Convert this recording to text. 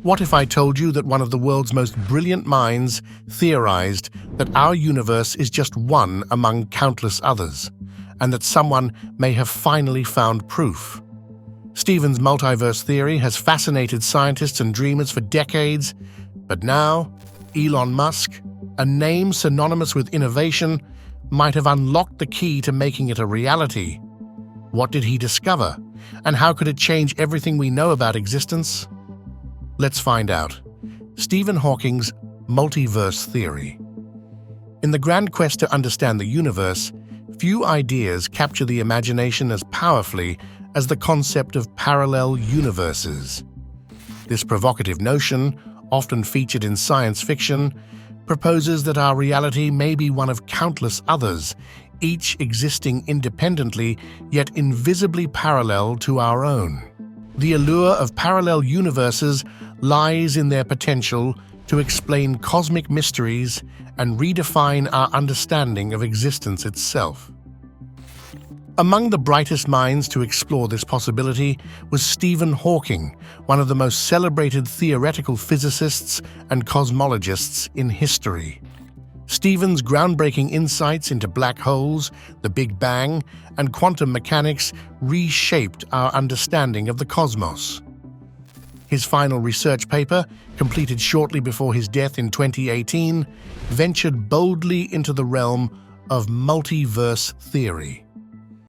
What if I told you that one of the world's most brilliant minds theorized that our universe is just one among countless others, and that someone may have finally found proof? Stephen's multiverse theory has fascinated scientists and dreamers for decades, but now Elon Musk, a name synonymous with innovation, might have unlocked the key to making it a reality. What did he discover, and how could it change everything we know about existence? Let's find out. Stephen Hawking's multiverse theory. In the grand quest to understand the universe, few ideas capture the imagination as powerfully as the concept of parallel universes. This provocative notion, often featured in science fiction, proposes that our reality may be one of countless others, each existing independently yet invisibly parallel to our own. The allure of parallel universes lies in their potential to explain cosmic mysteries and redefine our understanding of existence itself. Among the brightest minds to explore this possibility was Stephen Hawking, one of the most celebrated theoretical physicists and cosmologists in history. Stephen's groundbreaking insights into black holes, the Big Bang, and quantum mechanics reshaped our understanding of the cosmos. His final research paper, completed shortly before his death in 2018, ventured boldly into the realm of multiverse theory.